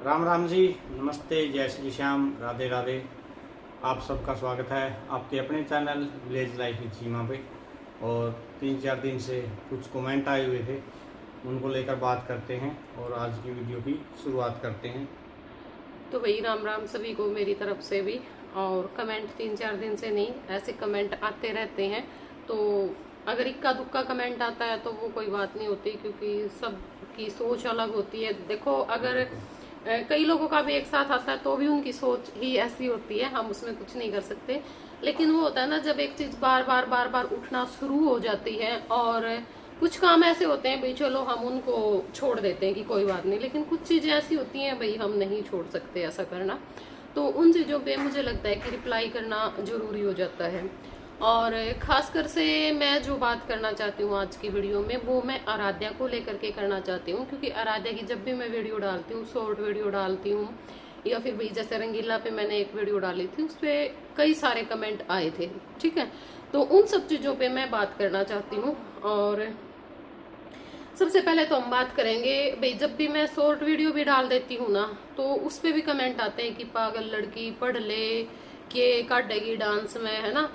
राम राम जी, नमस्ते, जय श्री श्याम, राधे राधे। आप सबका स्वागत है आपके अपने चैनल विलेज लाइफ विद सीमा पे। और 3-4 दिन से कुछ कमेंट आए हुए थे, उनको लेकर बात करते हैं और आज की वीडियो की शुरुआत करते हैं। तो वही राम राम सभी को मेरी तरफ से भी। और कमेंट 3-4 दिन से नहीं, ऐसे कमेंट आते रहते हैं। तो अगर इक्का दुक्का कमेंट आता है तो वो कोई बात नहीं होती, क्योंकि सबकी सोच अलग होती है। देखो, अगर कई लोगों का भी एक साथ आता है तो भी उनकी सोच ही ऐसी होती है, हम उसमें कुछ नहीं कर सकते। लेकिन वो होता है ना, जब एक चीज बार बार उठना शुरू हो जाती है और कुछ काम ऐसे होते हैं भाई चलो हम उनको छोड़ देते हैं कि कोई बात नहीं, लेकिन कुछ चीजें ऐसी होती हैं भाई हम नहीं छोड़ सकते ऐसा करना। तो उन चीजों पे मुझे लगता है कि रिप्लाई करना जरूरी हो जाता है। और खासकर से मैं जो बात करना चाहती हूँ आज की वीडियो में, वो मैं आराध्या को लेकर के करना चाहती हूँ। क्योंकि आराध्या की जब भी मैं वीडियो डालती हूँ, शॉर्ट वीडियो डालती हूँ या फिर भाई जैसे रंगीला पे मैंने एक वीडियो डाली थी, उस पर कई सारे कमेंट आए थे, ठीक है। तो उन सब चीजों पे मैं बात करना चाहती हूँ। और सबसे पहले तो हम बात करेंगे भाई, जब भी मैं शॉर्ट वीडियो भी डाल देती हूँ ना, तो उस पे भी कमेंट आते हैं कि पागल लड़की, पढ़ ले के काटेगी डांस में, है ना।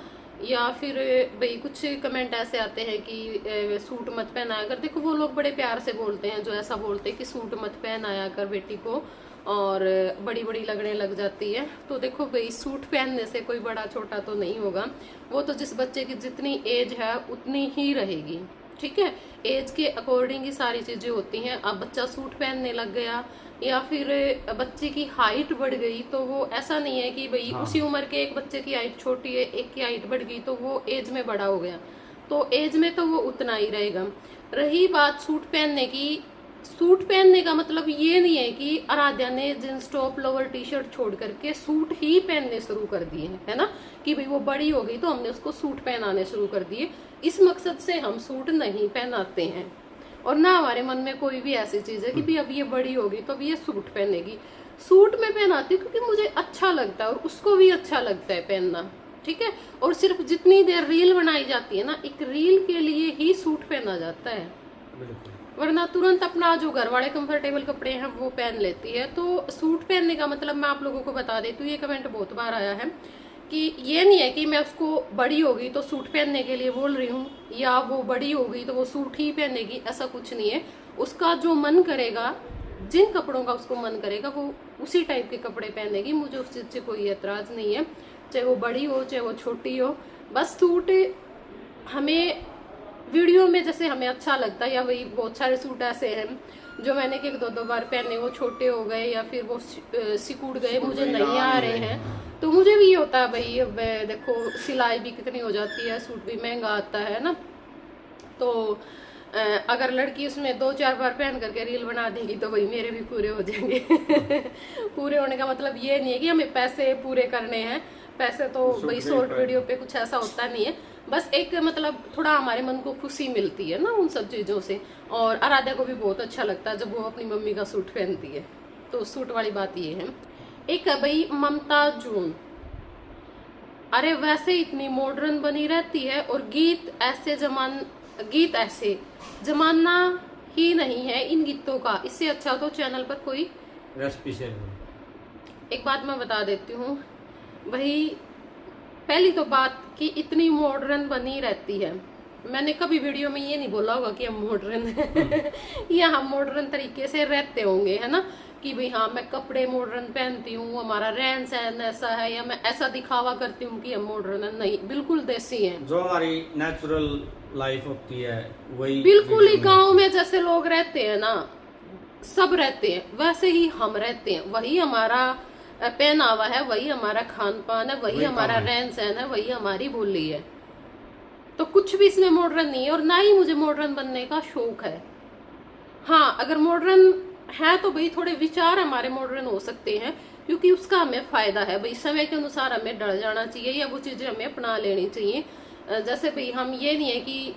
या फिर भाई कुछ कमेंट ऐसे आते हैं कि सूट मत पहनाया कर। देखो, वो लोग बड़े प्यार से बोलते हैं जो ऐसा बोलते हैं कि सूट मत पहनाया कर बेटी को, और बड़ी बड़ी लगने लग जाती है। तो देखो भाई, सूट पहनने से कोई बड़ा छोटा तो नहीं होगा, वो तो जिस बच्चे की जितनी एज है उतनी ही रहेगी, ठीक है। एज के अकॉर्डिंग ही सारी चीजें होती हैं। अब बच्चा सूट पहनने लग गया या फिर बच्चे की हाइट बढ़ गई, तो वो ऐसा नहीं है कि भाई उसी उम्र के एक बच्चे की हाइट छोटी है, एक की हाइट बढ़ गई तो वो एज में बड़ा हो गया, तो एज में तो वो उतना ही रहेगा। रही बात सूट पहनने की, सूट पहनने का मतलब ये नहीं है कि आराध्या ने jeans top lower T shirt छोड़ करके सूट ही पहनने शुरू कर दिए, है ना, कि भाई वो बड़ी हो गई तो हमने उसको सूट पहनाने शुरू कर दिए। इस मकसद से हम सूट नहीं पहनाते हैं, और ना हमारे मन में कोई भी ऐसी चीज है कि भाई अब ये बड़ी होगी तो अब ये सूट पहनेगी। सूट में पहनाती हूँ क्योंकि मुझे अच्छा लगता है और उसको भी अच्छा लगता है पहनना, ठीक है। और सिर्फ जितनी देर रील बनाई जाती है ना, एक रील के लिए ही सूट पहना जाता है, वरना तुरंत अपना जो घर वाले कंफर्टेबल कपड़े हैं वो पहन लेती है। तो सूट पहनने का मतलब मैं आप लोगों को बता देती हूँ, ये कमेंट बहुत बार आया है कि ये नहीं है कि मैं उसको बड़ी होगी तो सूट पहनने के लिए बोल रही हूँ, या वो बड़ी होगी तो वो सूट ही पहनेगी, ऐसा कुछ नहीं है। उसका जो मन करेगा, जिन कपड़ों का उसको मन करेगा, वो उसी टाइप के कपड़े पहनेगी। मुझे उस चीज से कोई एतराज नहीं है, चाहे वो बड़ी हो चाहे वो छोटी हो। बस सूट हमें वीडियो में जैसे हमें अच्छा लगता है, या वही बहुत सारे सूट ऐसे हैं जो मैंने कि 1-2 बार पहने, वो छोटे हो गए या फिर वो सिकुड़ गए, मुझे नहीं आ रहे हैं। तो मुझे भी ये होता है भाई, अब देखो सिलाई भी कितनी हो जाती है, सूट भी महंगा आता है ना। तो अगर लड़की उसमें 2-4 बार पहन करके रील बना देगी तो भाई मेरे भी पूरे हो जाएंगे। पूरे होने का मतलब ये नहीं है कि हमें पैसे पूरे करने हैं, पैसे तो भाई शॉर्ट वीडियो पे कुछ ऐसा होता नहीं है। बस एक मतलब थोड़ा हमारे मन को खुशी मिलती है ना उन सब चीजों से। और आराध्या को भी बहुत अच्छा लगता है जब वो अपनी मम्मी का सूट पहनती है। तो सूट वाली बात ये है। एक है भाई ममता जून, अरे वैसे इतनी मॉडर्न बनी रहती है, और गीत ऐसे जमाना ही नहीं है इन गीतों का, इससे अच्छा तो चैनल पर कोई रेसिपी शेयर। एक बात मैं बता देती हूँ भाई, पहली तो बात कि इतनी मॉडर्न बनी रहती है, मैंने कभी वीडियो में ये नहीं बोला होगा कि हम मॉडर्न हैं या हम मॉडर्न तरीके से रहते होंगे, है ना, कि भाई हाँ मैं कपड़े मॉडर्न पहनती हूँ, हमारा रहन सहन ऐसा है, या मैं ऐसा दिखावा करती हूँ कि हम मॉडर्न है। नहीं, बिल्कुल देसी हैं, जो हमारी नेचुरल लाइफ होती है वही बिल्कुल ही गाँव में जैसे लोग रहते हैं ना, सब रहते हैं वैसे ही हम रहते हैं। वही हमारा पहनावा है, वही हमारा खान पान है, वही हमारा रहन सहन है, वही हमारी बोली है। तो कुछ भी इसमें मॉडर्न नहीं है, और ना ही मुझे मॉडर्न बनने का शौक है। हाँ, अगर मॉडर्न है तो भाई थोड़े विचार हमारे मॉडर्न हो सकते हैं, क्योंकि उसका हमें फायदा है भाई, समय के अनुसार हमें ढल जाना चाहिए या वो चीजें हमें अपना लेनी चाहिए। जैसे भाई हम ये नहीं है कि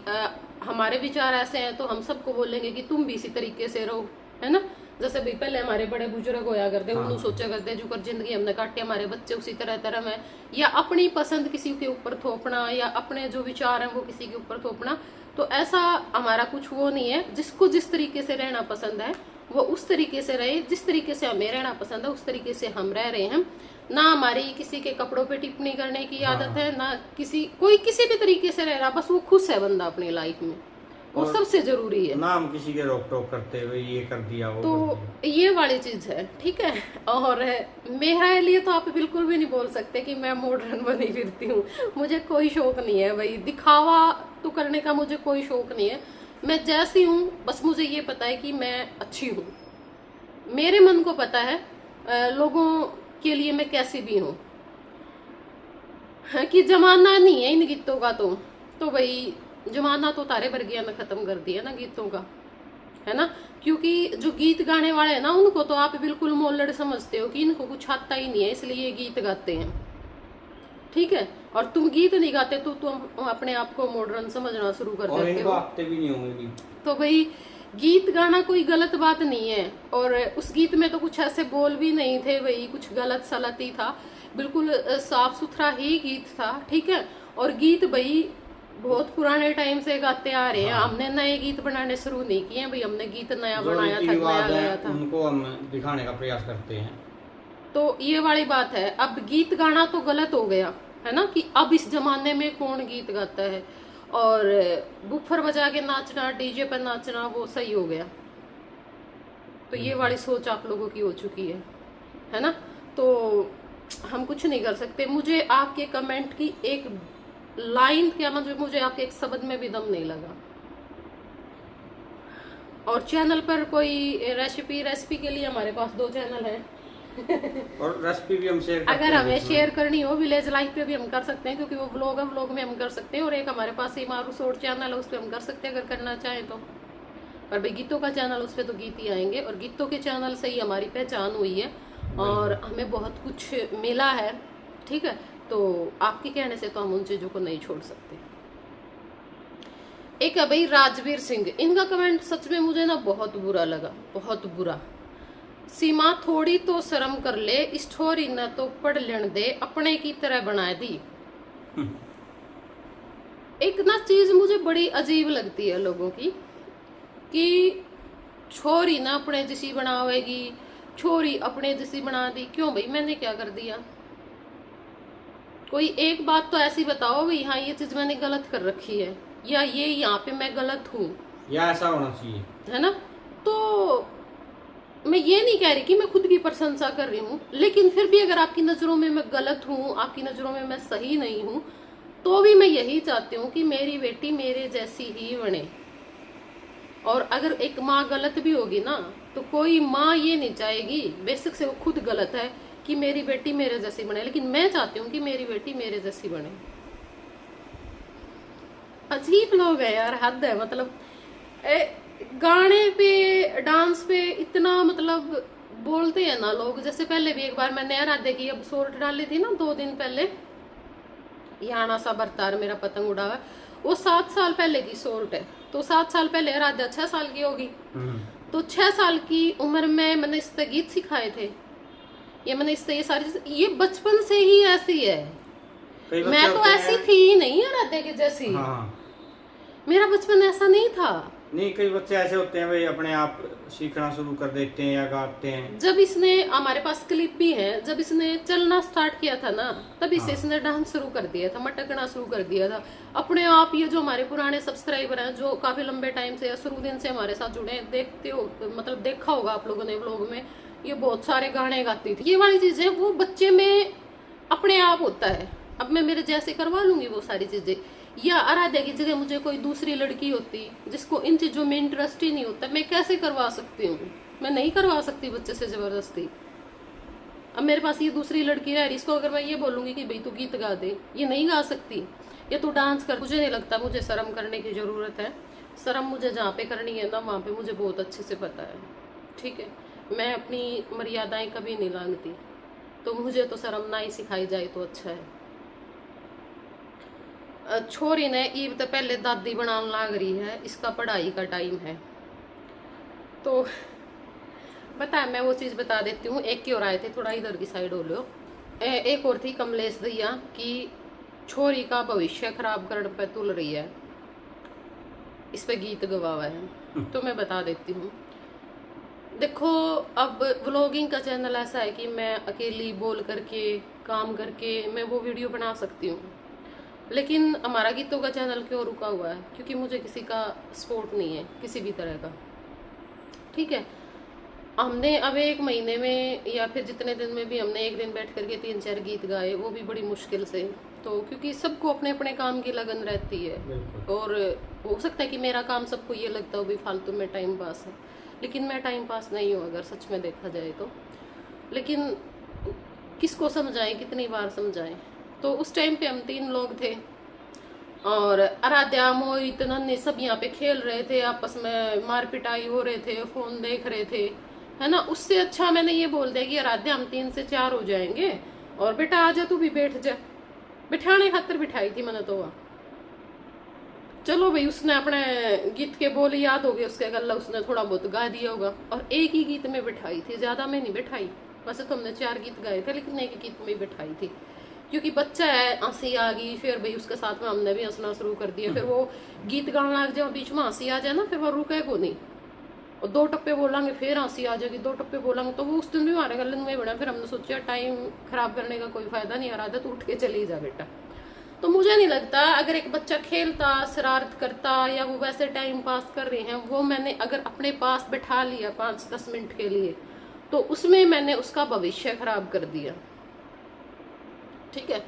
हमारे विचार ऐसे हैं तो हम सबको बोलेंगे कि तुम भी इसी तरीके से रहो, है ना। जैसे भाई पहले हमारे बड़े बुजुर्ग होया करते, उन्होंने सोचा करते जो कर जिंदगी हमने काटी, हमारे बच्चे उसी तरह में, या अपनी पसंद किसी के ऊपर थोपना, या अपने जो विचार हैं वो किसी के ऊपर थोपना। तो ऐसा हमारा कुछ वो नहीं है, जिसको जिस तरीके से रहना पसंद है वो उस तरीके से रहे जिस तरीके से हमें रहना पसंद है, उस तरीके से हम रह रहे हैं। ना हमारी किसी के कपड़ों पे टिप्पणी करने की आदत है, ना कोई किसी भी तरीके से रह रहा, बस वो खुश है बंदा अपनी लाइफ में, वो सबसे जरूरी है। ना हम किसी के रोक टोक करते हुए ये कर दिया वो तो कर दिया। ये वाली चीज है, ठीक है। और मेरे लिए तो आप बिल्कुल भी नहीं बोल सकते कि मैं मॉडर्न बनी फिरती हूँ, मुझे कोई शौक नहीं है भाई, दिखावा तो करने का मुझे कोई शौक नहीं है। मैं जैसी हूँ बस मुझे ये पता है कि मैं अच्छी हूँ, मेरे मन को पता है लोगों के लिए मैं कैसी भी हूँ, कि जमाना नहीं है इन गीतों का। तो भाई जमाना तो तारे वर्गिया ने खत्म कर दिया ना गीतों का, है ना। क्योंकि जो गीत गाने वाले हैं ना, उनको तो आप बिल्कुल मोल्लड़ समझते हो कि इनको कुछ आता ही नहीं है, इसलिए ये गीत गाते हैं, ठीक है। और तुम गीत नहीं गाते तो तुम अपने आप को मॉडर्न समझना शुरू कर और देते इनको हो। आते भी नहीं होंगे। तो भाई गीत गाना कोई गलत बात नहीं है, और उस गीत में तो कुछ ऐसे बोल भी नहीं थे भाई, कुछ गलत सलत ही था, बिल्कुल साफ सुथरा ही गीत था, ठीक है। और गीत भाई बहुत पुराने टाइम से गाते आ रहे हैं, हमने नए गीत बनाने शुरू नहीं किए हैं भाई, हमने गीत नया बनाया था, नया गया था, उनको हम दिखाने का प्रयास करते हैं। तो ये वाली बात है। अब गीत गाना तो गलत हो गया है ना, कि अब इस जमाने में कौन गीत गाता है, और बुफर बजा के नाचना, डीजे पर नाचना, वो सही हो गया। तो ये वाली सोच आप लोगों की हो चुकी है ना। तो हम कुछ नहीं कर सकते। मुझे आपके कमेंट की एक लाइन क्या, मतलब मुझे आपके एक शब्द में भी दम नहीं लगा। और चैनल पर कोई रेसिपी के लिए हमारे पास 2 चैनल है और रेसिपी भी हम शेयर करते अगर हैं हमें उसमें। शेयर करनी हो विलेज लाइफ पे भी हम कर सकते हैं, क्योंकि वो व्लॉग है, व्लॉग में हम कर सकते हैं। और एक हमारे पास मारू शॉर्ट चैनल है, उस पर हम कर सकते हैं अगर करना चाहें तो। पर भाई गीतों का चैनल, उस पर तो गीत ही आएंगे, और गीतों के चैनल से ही हमारी पहचान हुई है और हमें बहुत कुछ मिला है, ठीक है। तो आपके कहने से तो हम उन चीजों को नहीं छोड़ सकते। एक है भाई राजवीर सिंह, इनका कमेंट सच में मुझे ना बहुत बुरा लगा, बहुत बुरा। सीमा थोड़ी तो शर्म कर ले, स्टोरी न तो पढ़ लेने दे, अपने की तरह बना दी। एक ना चीज मुझे बड़ी अजीब लगती है लोगों की, कि छोरी ना अपने जैसी बनावेगी, छोरी अपने जैसी बना दी। क्यों भाई, मैंने क्या कर दिया? कोई एक बात तो ऐसी बताओ भाई, हाँ ये चीज मैंने गलत कर रखी है, या ये यहाँ पे मैं गलत हूँ, या ऐसा होना चाहिए, है ना। तो मैं ये नहीं कह रही कि मैं खुद की प्रशंसा कर रही हूँ, लेकिन फिर भी अगर आपकी नजरों में मैं गलत हूँ, आपकी नजरों में मैं सही नहीं हूँ, तो भी मैं यही चाहती हूँ कि मेरी बेटी मेरे जैसी ही बने। और अगर एक माँ गलत भी होगी ना, तो कोई माँ ये नहीं चाहेगी, बेशक से वो खुद गलत है, कि मेरी बेटी मेरे जैसी बने, लेकिन मैं चाहती हूँ कि मेरी बेटी मेरे जैसी बने। अजीब लोग है यार, हद है। मतलब गाने पे, डांस पे इतना मतलब बोलते हैं ना लोग। जैसे पहले भी एक बार मैंने राधे की अब शॉर्ट डाली थी ना 2 दिन पहले, याना सा बरतार मेरा पतंग उड़ा हुआ, वो 7 साल पहले की शॉर्ट है। तो 7 साल पहले राधा 6 साल की होगी, तो 6 साल की उम्र में मैंने इस तरह गीत सिखाए थे, ये मैंने इस तरह ये सारी, ये बचपन से ही ऐसी है। मैं तो ऐसी थी ही नहीं है राधे के जैसी। हाँ। मेरा बचपन ऐसा नहीं था। नहीं, कई बच्चे ऐसे होते हैं भाई, अपने आप सीखना शुरू कर देते हैं या गाते हैं। जब इसने, हमारे पास क्लिप भी है, जब इसने चलना स्टार्ट किया था ना, तभी से इसने डांस शुरू कर दिया था, मटकना शुरू कर दिया था अपने आप। ये जो हमारे पुराने सब्सक्राइबर हैं, जो काफी लंबे टाइम से या शुरू दिन से हमारे साथ जुड़े हैं, देखते हो, मतलब देखा होगा आप लोगों ने व्लॉग में, ये बहुत सारे गाने गाती थी। ये वाली चीजें वो बच्चे में अपने आप होता है। अब मैं मेरे जैसे करवा लूंगी वो सारी चीजें, या आराध्या की जगह मुझे कोई दूसरी लड़की होती जिसको इन चीजों में इंटरेस्ट ही नहीं होता, मैं कैसे करवा सकती हूँ? मैं नहीं करवा सकती बच्चे से जबरदस्ती। अब मेरे पास ये दूसरी लड़की रह रही, इसको अगर मैं ये बोलूंगी कि भाई तू गीत गा दे, ये नहीं गा सकती, या तू डांस कर, मुझे नहीं लगता मुझे शर्म करने की जरूरत है। शर्म मुझे जहाँ पे करनी है ना, वहाँ पे मुझे बहुत अच्छे से पता है, ठीक है। मैं अपनी मर्यादाएं कभी नहीं लांघती, तो मुझे तो शर्म ना ही सिखाई जाए तो अच्छा है। छोरी ने ईब तो पहले दादी बनाने लाग रही है, इसका पढ़ाई का टाइम है। तो बता, मैं वो चीज बता देती हूँ। एक की ओर आए थे, थोड़ा इधर की साइड हो लो। एक और थी कमलेश दैया की छोरी का भविष्य खराब करने पे तुल रही है, इस पे गीत गवा हुआ है। तो मैं बता देती हूँ, देखो, अब व्लॉगिंग का चैनल ऐसा है कि मैं अकेली बोल करके काम करके मैं वो वीडियो बना सकती हूँ, लेकिन हमारा गीतों का चैनल क्यों रुका हुआ है? क्योंकि मुझे किसी का सपोर्ट नहीं है, किसी भी तरह का। ठीक है, हमने अब 1 महीने में या फिर जितने दिन में भी हमने एक दिन बैठ करके 3-4 गीत गाए, वो भी बड़ी मुश्किल से। तो क्योंकि सबको अपने अपने काम की लगन रहती है, और हो सकता है कि मेरा काम सबको ये लगता हो भी फालतू में टाइम पास है, लेकिन मैं टाइम पास नहीं हूँ अगर सच में देखा जाए तो। लेकिन किसको समझाएं, कितनी बार समझाएं? तो उस टाइम पे हम 3 लोग थे, और आराध्या, मोहित, नन्हे सब यहाँ पे खेल रहे थे, आपस में मार पिटाई हो रहे थे, फोन देख रहे थे, है ना। उससे अच्छा मैंने ये बोल दिया कि आराध्या हम 3 से 4 हो जाएंगे, और बेटा आजा तू भी बैठ जा। बिठाने खातर बिठाई थी मैंने तो वहाँ। चलो भाई, उसने अपने गीत के बोल याद हो गए उसके, गला उसने थोड़ा बहुत गा दिया होगा, और एक ही गीत में बिठाई थी, ज्यादा में नहीं बिठाई। वैसे तो हमने 4 गीत गाए थे, लेकिन एक गीत में बिठाई थी, क्योंकि बच्चा है, हंसी आ गई। फिर भाई उसके साथ में हमने भी हंसना शुरू कर दिया। फिर वो गीत गाना लग जाए, बीच में हंसी आ जाए ना, फिर वो रुकेगा नहीं, और 2 टप्पे बोलेंगे फिर हंसी आ जाएगी, 2 टप्पे बोलेंगे, तो वो उस दिन भी हमारे गले में बना। फिर हमने सोचा टाइम खराब करने का कोई फायदा नहीं आ रहा था, तो उठ के चली जा बेटा। तो मुझे नहीं लगता अगर एक बच्चा खेलता, शरारत करता, या वो वैसे टाइम पास कर रहे हैं, वो मैंने अगर अपने पास बैठा लिया 5-10 मिनट के लिए, तो उसमें मैंने उसका भविष्य खराब कर दिया। ठीक है,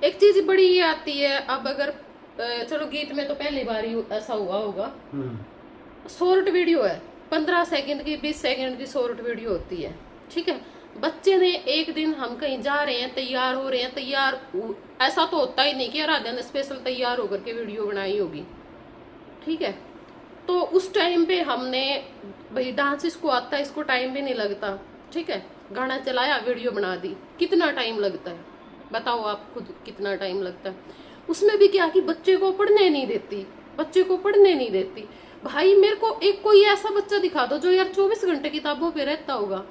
एक चीज बड़ी ये आती है, अब अगर चलो गीत में तो पहली बार ही ऐसा हुआ होगा, शॉर्ट वीडियो है, 15 सेकंड की, 20 सेकंड की शॉर्ट वीडियो होती है। ठीक है, बच्चे ने एक दिन, हम कहीं जा रहे हैं, तैयार हो रहे हैं, तैयार ऐसा तो होता ही नहीं कि आराध्या ने स्पेशल तैयार होकर के वीडियो बनाई होगी। ठीक है, तो उस टाइम पे हमने, भाई डांस इसको आता है, इसको टाइम भी नहीं लगता। ठीक है, गाना चलाया, वीडियो बना दी, कितना टाइम लगता है बताओ आप खुद, कितना टाइम लगता है? उसमें भी क्या कि बच्चे को पढ़ने नहीं देती, बच्चे को पढ़ने नहीं देती। भाई मेरे को एक कोई ऐसा बच्चा दिखा दो जो यार 24 घंटे किताबों पे रहता होगा।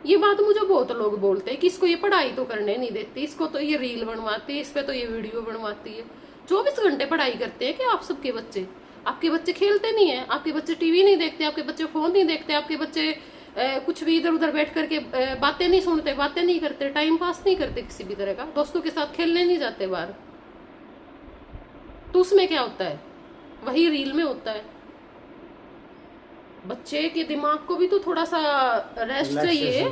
ये बात मुझे बहुत लोग बोलते हैं कि इसको ये पढ़ाई तो करने नहीं देती, इसको तो ये रील बनवाती है, इस पे तो ये वीडियो बनवाती है। 24 घंटे पढ़ाई करते हैं कि आप सबके बच्चे? आपके बच्चे खेलते नहीं है, आपके बच्चे टीवी नहीं देखते, आपके बच्चे फोन नहीं देखते, आपके बच्चे कुछ भी इधर उधर बैठ करके बातें नहीं सुनते, बातें नहीं करते, टाइम पास नहीं करते किसी भी तरह का, दोस्तों के साथ खेलने नहीं जाते बाहर। तो उसमें क्या होता है? वही रील में होता है। बच्चे के दिमाग को भी तो थोड़ा सा रेस्ट चाहिए।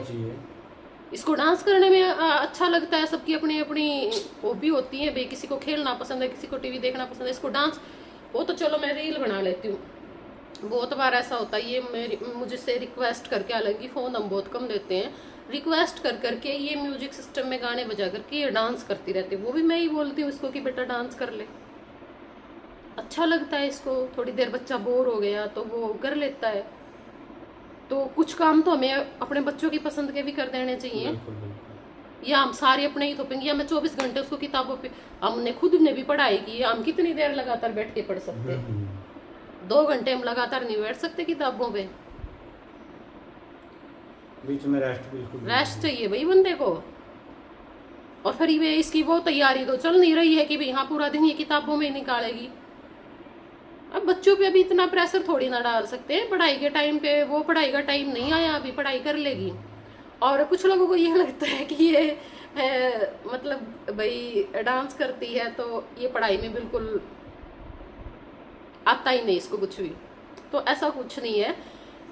इसको डांस करने में अच्छा लगता है, सबकी अपनी अपनी हॉबी होती है भाई, किसी को खेलना पसंद है, किसी को टीवी देखना पसंद है, इसको डांस, वो तो चलो मैं रील बना लेती हूँ। बहुत बार ऐसा होता है, ये मुझसे रिक्वेस्ट करके, हालांकि फोन हम बहुत कम देते हैं, रिक्वेस्ट कर करके ये म्यूजिक सिस्टम में गाने बजा करके ये डांस करती रहती है। वो भी मैं ही बोलती हूँ इसको कि बेटा डांस कर ले, अच्छा लगता है इसको। थोड़ी देर बच्चा बोर हो गया तो वो कर लेता है। तो कुछ काम तो हमें अपने बच्चों की पसंद के भी कर देने चाहिए, या हम सारे अपने ही थोपेंगे, या मैं 24 घंटे उसको किताबों पे, हमने खुद ने भी पढ़ाई की है, हम कितनी देर लगातार बैठ के पढ़ सकते हैं? 2 घंटे हम लगातार नहीं बैठ सकते किताबों पे, बीच में रेस्ट, बिल्कुल रेस्ट चाहिए भाई बंदे को। और फिर ये इसकी वो तैयारी तो चल नहीं रही है कि भाई हाँ पूरा दिन ये किताबों में निकालेगी। अब बच्चों पे अभी इतना प्रेशर थोड़ी ना डाल सकते हैं, पढ़ाई के टाइम पे, वो पढ़ाई का टाइम नहीं आया, अभी पढ़ाई कर लेगी। और कुछ लोगों को ये लगता है कि ये मतलब भाई डांस करती है तो ये पढ़ाई में बिल्कुल आता ही नहीं इसको कुछ भी, तो ऐसा कुछ नहीं है।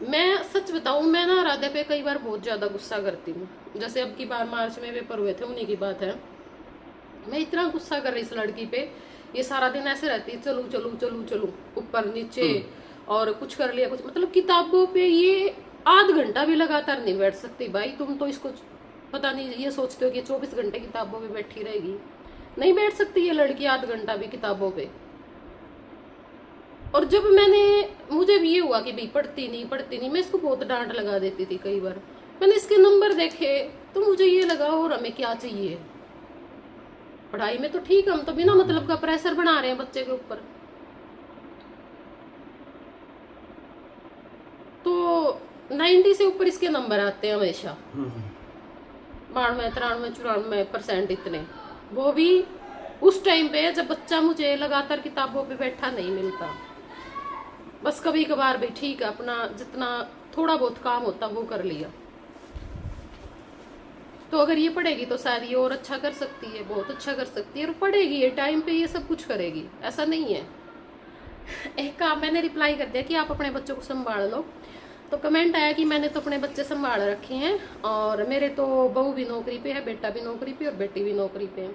मैं सच बताऊं, मैं ना राधा पे कई बार बहुत ज्यादा गुस्सा करती हूँ। जैसे अब की बार मार्च में पेपर हुए थे, उन्हीं की बात है, मैं इतना गुस्सा कर रही इस लड़की पे, ये सारा दिन ऐसे रहती है, चलू चलू चलू चलू ऊपर नीचे, और कुछ कर लिया कुछ, मतलब किताबों पे ये आध घंटा भी लगातार नहीं बैठ सकती। भाई तुम तो इसको पता नहीं, ये सोचते हो कि 24 घंटे किताबों पे बैठी रहेगी, नहीं बैठ सकती ये लड़की आध घंटा भी किताबों पे। और जब मुझे भी ये हुआ कि भाई पढ़ती नहीं, मैं इसको बहुत डांट लगा देती थी कई बार। मैंने इसके नंबर देखे तो मुझे ये लगा और हमें क्या चाहिए पढ़ाई में, तो ठीक है, हम तो बिना मतलब का प्रेशर बना रहे हैं बच्चे के ऊपर। तो 90 से ऊपर इसके नंबर आते हैं हमेशा, 92, 93, 94% इतने, वो भी उस टाइम पे जब बच्चा मुझे लगातार किताबों पे बैठा नहीं मिलता। बस कभी कभार भी ठीक है, अपना जितना थोड़ा बहुत काम होता वो कर लिया। तो अगर ये पढ़ेगी तो शायद ये और अच्छा कर सकती है, बहुत अच्छा कर सकती है, और पढ़ेगी ये टाइम पे ये सब कुछ करेगी, ऐसा नहीं है। एक काम मैंने रिप्लाई कर दिया कि आप अपने बच्चों को संभाल लो, तो कमेंट आया कि मैंने तो अपने बच्चे संभाल रखे हैं और मेरे तो बहू भी नौकरी पे है, बेटा भी नौकरी पे और बेटी भी नौकरी पे है।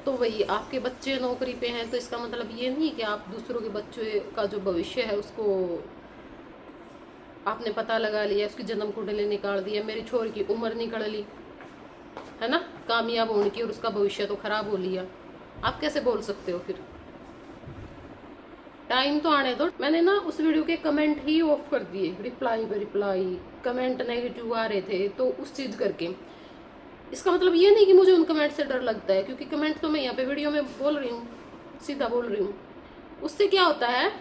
तो वही आपके बच्चे नौकरी पे हैं तो इसका मतलब ये नहीं कि आप दूसरों के बच्चे का जो भविष्य है उसको आपने पता लगा लिया, उसकी जन्म कुंडली निकाल दिया। मेरी छोरी की उम्र निकल ली है ना कामयाब होने की, और उसका भविष्य तो खराब हो लिया। आप कैसे बोल सकते हो फिर? टाइम तो आने दो। मैंने ना उस वीडियो के कमेंट ही ऑफ कर दिए, रिप्लाई पे रिप्लाई, कमेंट नेगेटिव आ रहे थे तो उस चीज करके। इसका मतलब ये नहीं कि मुझे उन कमेंट से डर लगता है, क्योंकि कमेंट तो मैं यहाँ पे वीडियो में बोल रही हूँ, सीधा बोल रही हूँ। उससे क्या होता है,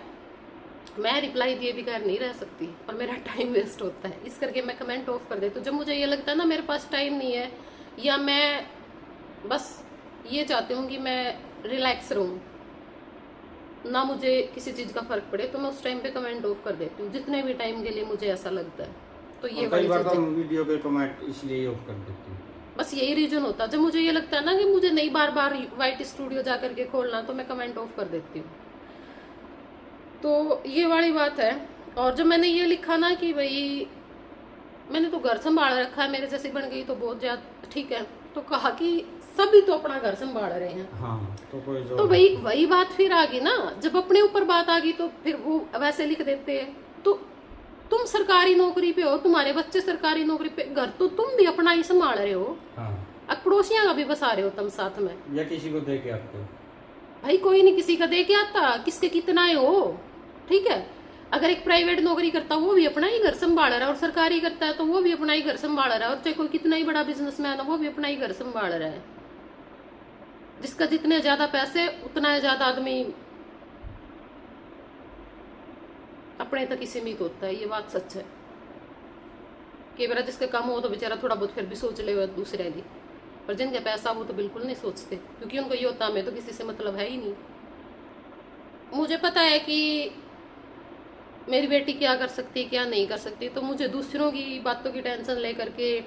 मैं रिप्लाई दिए बगैर नहीं रह सकती और मेरा टाइम वेस्ट होता है, इस करके मैं कमेंट ऑफ कर देती हूँ। जब मुझे ये लगता है ना मेरे पास टाइम नहीं है, या मैं बस ये चाहती हूँ कि मैं रिलैक्स रहूँ, ना मुझे किसी चीज का फर्क पड़े, तो मैं उस टाइम पे कमेंट ऑफ कर देती हूँ, जितने भी टाइम के लिए मुझे ऐसा लगता है। तो ये कई बार तो वीडियो के कमेंट इसलिए ऑफ कर देती हूँ, बस यही रीजन होता है। जब मुझे ये लगता है ना कि मुझे नहीं बार बार वाइट स्टूडियो जा करके खोलना, तो मैं कमेंट ऑफ कर देती हूँ। तो ये वाली बात है। और जब मैंने ये लिखा ना कि भाई मैंने तो घर संभाल रखा है, मेरे जैसी बन गई तो बहुत ज्यादा ठीक है, तो कहा कि सभी तो अपना घर संभाल रहे हैं। हाँ, तो वही बात फिर आ गई ना, जब अपने ऊपर बात आ गई तो फिर वो वैसे लिख देते हैं। तो तुम सरकारी नौकरी पे हो, तुम्हारे बच्चे सरकारी नौकरी पे, घर तो तुम भी अपना ही संभाल रहे हो। हाँ। अब पड़ोसियां का भी बसा रहे हो तुम साथ में, या किसी को दे के आते हो। भाई कोई नहीं किसी का दे के आता, किसके कितना है हो, ठीक है। अगर एक प्राइवेट नौकरी करता है वो भी अपना ही घर संभाल रहा है, और सरकारी करता है तो वो भी अपना ही घर संभाल रहा है, और चाहे कोई कितना ही बड़ा बिजनेसमैन है वो भी अपना ही घर संभाल रहा है। जिसका जितने ज्यादा पैसे उतना ज्यादा आदमी अपने तक ही सीमित होता है, ये बात सच है। कई बार जिसका कम हो तो बेचारा थोड़ा बहुत फिर भी सोच ले दूसरे की, पर जिनका पैसा वो तो बिल्कुल नहीं सोचते, क्योंकि उनको ये होता है तो किसी से मतलब है ही नहीं। मुझे पता है कि मेरी बेटी क्या कर सकती है क्या नहीं कर सकती, तो मुझे दूसरों की बातों की टेंशन लेकर के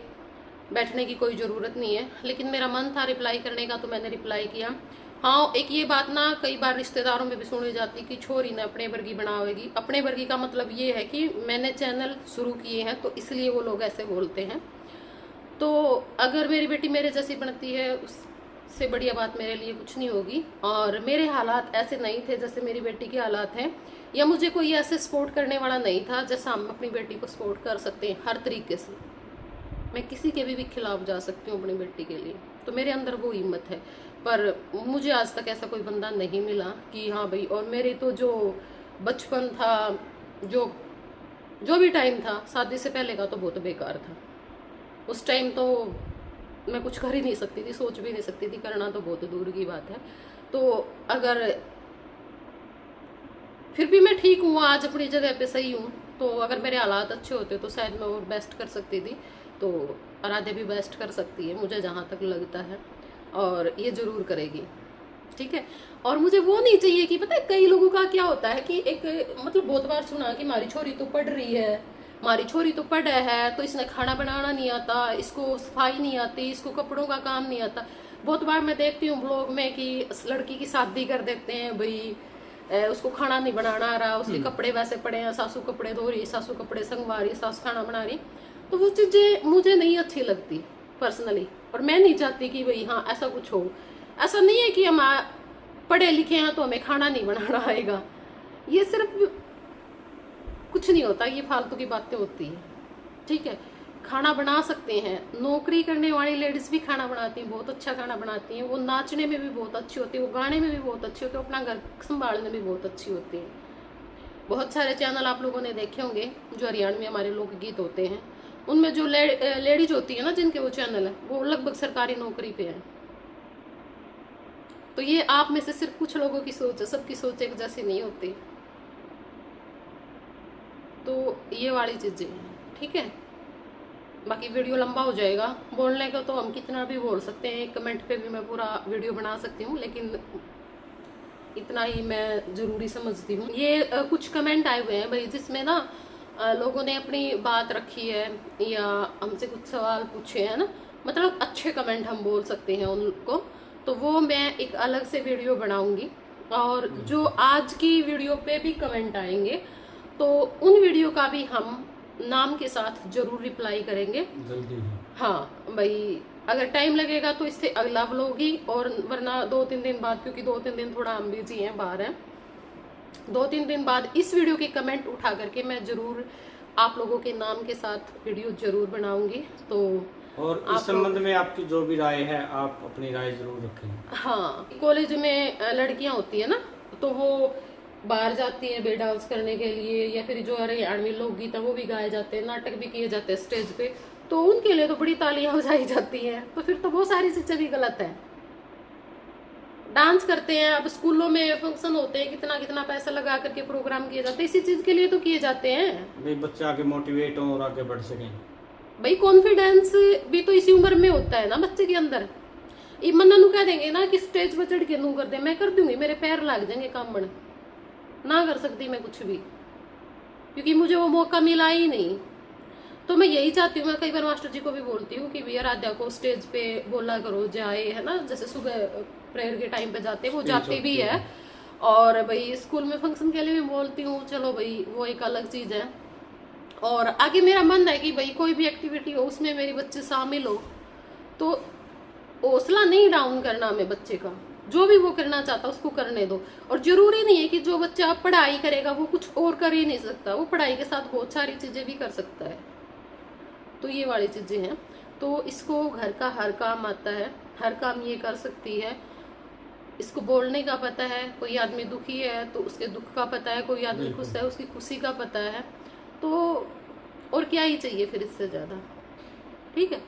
बैठने की कोई ज़रूरत नहीं है। लेकिन मेरा मन था रिप्लाई करने का तो मैंने रिप्लाई किया। हाँ, एक ये बात ना कई बार रिश्तेदारों में भी सुनी जाती कि छोरी ने अपने वर्गी बनावेगी। अपने वर्गी का मतलब ये है कि मैंने चैनल शुरू किए हैं तो इसलिए वो लोग ऐसे बोलते हैं। तो अगर मेरी बेटी मेरे जैसी बनती है उससे बढ़िया बात मेरे लिए कुछ नहीं होगी। और मेरे हालात ऐसे नहीं थे जैसे मेरी बेटी के हालात हैं, या मुझे कोई ऐसे सपोर्ट करने वाला नहीं था जैसा हम अपनी बेटी को सपोर्ट कर सकते हैं हर तरीके से। मैं किसी के भी खिलाफ जा सकती हूँ अपनी बेटी के लिए, तो मेरे अंदर वो हिम्मत है। पर मुझे आज तक ऐसा कोई बंदा नहीं मिला कि हाँ भाई। और मेरे तो जो बचपन था, जो भी टाइम था शादी से पहले का, तो बहुत बेकार था। उस टाइम तो मैं कुछ कर ही नहीं सकती थी, सोच भी नहीं सकती थी, करना तो बहुत दूर की बात है। तो अगर फिर भी मैं ठीक हूँ, आज अपनी जगह पे सही हूँ, तो अगर मेरे हालात अच्छे होते तो शायद मैं और बेस्ट कर सकती थी। तो आराध्या भी बेस्ट कर सकती है मुझे जहाँ तक लगता है, और ये जरूर करेगी, ठीक है। और मुझे वो नहीं चाहिए कि पता है कई लोगों का क्या होता है कि एक मतलब बहुत बार सुना कि हमारी छोरी तो पढ़ रही है, हमारी छोरी तो पढ़ है तो इसने खाना बनाना नहीं आता, इसको सफाई नहीं आती, इसको कपड़ों का काम नहीं आता। बहुत बार मैं देखती हूँ ब्लॉग में कि लड़की की शादी कर देते हैं, भाई उसको खाना नहीं बनाना आ रहा, उसके कपड़े वैसे पड़े हैं, सासू कपड़े धो रही, सासू कपड़े संगवा रही, सासू खाना बना रही। तो वो चीजें मुझे नहीं अच्छी लगती पर्सनली, और मैं नहीं चाहती कि भाई हाँ ऐसा कुछ हो। ऐसा नहीं है कि हम पढ़े लिखे हैं तो हमें खाना नहीं बनाना आएगा, ये सिर्फ कुछ नहीं होता, ये फालतू की बातें होती है, ठीक है। खाना बना सकते हैं, नौकरी करने वाली लेडीज भी खाना बनाती हैं, बहुत अच्छा खाना बनाती हैं, वो नाचने में भी बहुत अच्छी होती है, वो गाने में भी बहुत अच्छी होती है, अपना घर संभालने में बहुत अच्छी होती है। बहुत सारे चैनल आप लोगों ने देखे होंगे जो हरियाणा में हमारे लोकगीत होते हैं, उनमें जो लेडीज होती है ना जिनके वो चैनल है, वो लगभग सरकारी नौकरी पे है। तो ये आप में से सिर्फ कुछ लोगों की सोच है, सबकी सोच एक जैसी नहीं होती। तो ये वाली चीजें हैं, ठीक है। बाकी वीडियो लंबा हो जाएगा, बोलने का तो हम कितना भी बोल सकते हैं, कमेंट पे भी मैं पूरा वीडियो बना सकती हूँ, लेकिन इतना ही मैं जरूरी समझती हूँ। ये कुछ कमेंट आए हुए हैं भाई जिसमें ना लोगों ने अपनी बात रखी है या हमसे कुछ सवाल पूछे हैं ना, मतलब अच्छे कमेंट हम बोल सकते हैं उनको, तो वो मैं एक अलग से वीडियो बनाऊंगी। और जो आज की वीडियो पे भी कमेंट आएंगे तो उन वीडियो का भी हम नाम के साथ जरूर रिप्लाई करेंगे जल्दी। हाँ भाई, अगर टाइम लगेगा तो इससे अगला व्लॉग ही, और वरना 2-3 दिन बाद, क्योंकि 2-3 दिन थोड़ा हम बिजी हैं, बाहर हैं, 2-3 दिन बाद इस वीडियो के कमेंट उठा करके मैं जरूर आप लोगों के नाम के साथ वीडियो जरूर बनाऊंगी। तो और इस संबंध में आपकी जो भी राय है आप अपनी राय जरूर रखें। हाँ, कॉलेज में लड़कियां होती है ना, तो वो बाहर जाती हैं बे डांस करने के लिए, या फिर जो हरियाणवी लोकगीत है वो भी गाए जाते हैं, नाटक भी किए जाते हैं स्टेज पे, तो उनके लिए तो बड़ी तालियां बजाई जाती हैं। तो फिर तो वो सारी चीजें भी गलत है। डांस करते हैं, अब स्कूलों में फंक्शन होते हैं, कितना कितना पैसा लगा करके प्रोग्राम किए जाते हैं, इसी चीज के लिए तो किए जाते हैं भाई बच्चे आगे मोटिवेट हो और आगे बढ़ सकें। भाई कॉन्फिडेंस भी तो इसी उम्र में होता है ना बच्चे के अंदर। मन्ना नु कह देंगे ना कि स्टेज पर चढ़ के नू कर दे, मैं कर दूंगी, मेरे पैर लग जाएंगे काम बन, ना कर सकती मैं कुछ भी, क्योंकि मुझे वो मौका मिला ही नहीं। तो मैं यही चाहती हूँ, मैं कई बार मास्टर जी को भी बोलती हूँ कि भैया राध्या को स्टेज पे बोला करो, जाए, है ना, जैसे सुबह प्रेयर के टाइम पे जाते वो जाते भी है, और भाई स्कूल में फंक्शन के लिए भी बोलती हूँ, चलो भाई वो एक अलग चीज है। और आगे मेरा मन है कि भाई कोई भी एक्टिविटी हो उसमें मेरे बच्चे शामिल हो, तो हौसला नहीं डाउन करना हमें बच्चे का, जो भी वो करना चाहता उसको करने दो। और जरूरी नहीं है कि जो बच्चा पढ़ाई करेगा वो कुछ और कर ही नहीं सकता, वो पढ़ाई के साथ बहुत सारी चीजें भी कर सकता है। तो ये वाली चीजें हैं। तो इसको घर का हर काम आता है, हर काम ये कर सकती है, इसको बोलने का पता है, कोई आदमी दुखी है तो उसके दुख का पता है, कोई आदमी खुश है उसकी खुशी का पता है, तो और क्या ही चाहिए फिर इससे ज्यादा। ठीक है,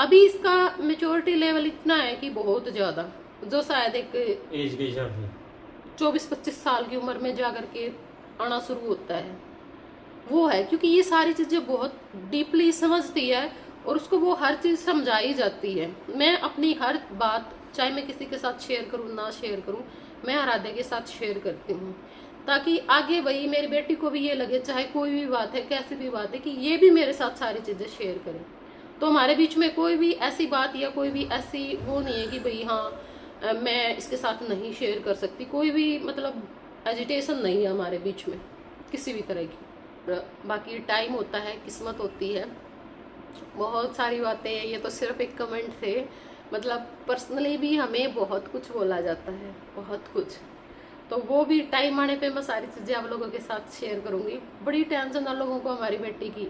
अभी इसका मेच्योरिटी लेवल इतना है कि बहुत ज्यादा, जो शायद एक एज के हिसाब से 24-25 साल की उम्र में जा करके आना शुरू होता है, वो है, क्योंकि ये सारी चीजें बहुत डीपली समझती है और उसको वो हर चीज समझाई जाती है। मैं अपनी हर बात, चाहे मैं किसी के साथ शेयर करूं ना शेयर करूं, मैं आराध्या के साथ शेयर करती हूँ, ताकि आगे वही मेरी बेटी को भी ये लगे, चाहे कोई भी बात है, कैसी भी बात है, कि ये भी मेरे साथ सारी चीजें शेयर करे। तो हमारे बीच में कोई भी ऐसी बात या कोई भी ऐसी वो नहीं है कि भाई हाँ मैं इसके साथ नहीं शेयर कर सकती, कोई भी मतलब एजिटेशन नहीं है हमारे बीच में किसी भी तरह की। बाकी टाइम होता है, किस्मत होती है, बहुत सारी बातें हैं। ये तो सिर्फ एक कमेंट थे, मतलब पर्सनली भी हमें बहुत कुछ बोला जाता है, बहुत कुछ, तो वो भी टाइम आने पे मैं सारी चीजें आप लोगों के साथ शेयर करूंगी। बड़ी टेंशन है लोगों को हमारी बेटी की,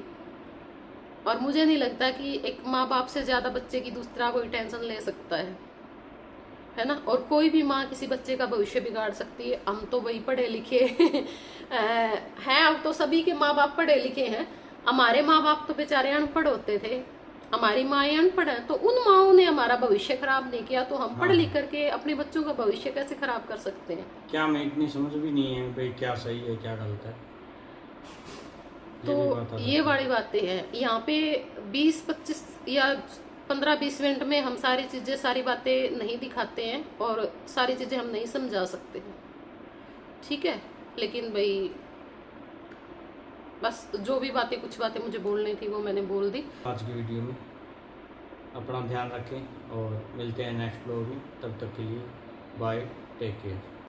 और मुझे नहीं लगता कि एक माँ बाप से ज्यादा बच्चे की दूसरा कोई टेंशन ले सकता है ना। और कोई भी माँ किसी बच्चे का भविष्य बिगाड़ सकती है। हम तो वही पढ़े लिखे हैं, अब तो सभी के माँ बाप पढ़े लिखे हैं, हमारे माँ बाप तो बेचारे अनपढ़ होते थे, हमारी माएँ अनपढ़ है, तो उन माओं ने हमारा भविष्य खराब नहीं किया, तो हम पढ़ लिख करके अपने बच्चों का भविष्य कैसे खराब कर सकते हैं। क्या हमें इतनी समझ भी नहीं है भाई क्या सही है क्या गलत है। तो ये बड़ी बातें हैं। यहाँ पे 20-25 या 15-20 मिनट में हम सारी चीजें, सारी बातें नहीं दिखाते हैं और सारी चीजें हम नहीं समझा सकते हैं, ठीक है। लेकिन भाई बस जो भी बातें, कुछ बातें मुझे बोलनी थी वो मैंने बोल दी। आज की वीडियो में अपना ध्यान रखें और मिलते हैं नेक्स्ट व्लॉग में, तब तक के लिए बाय, टेक केयर।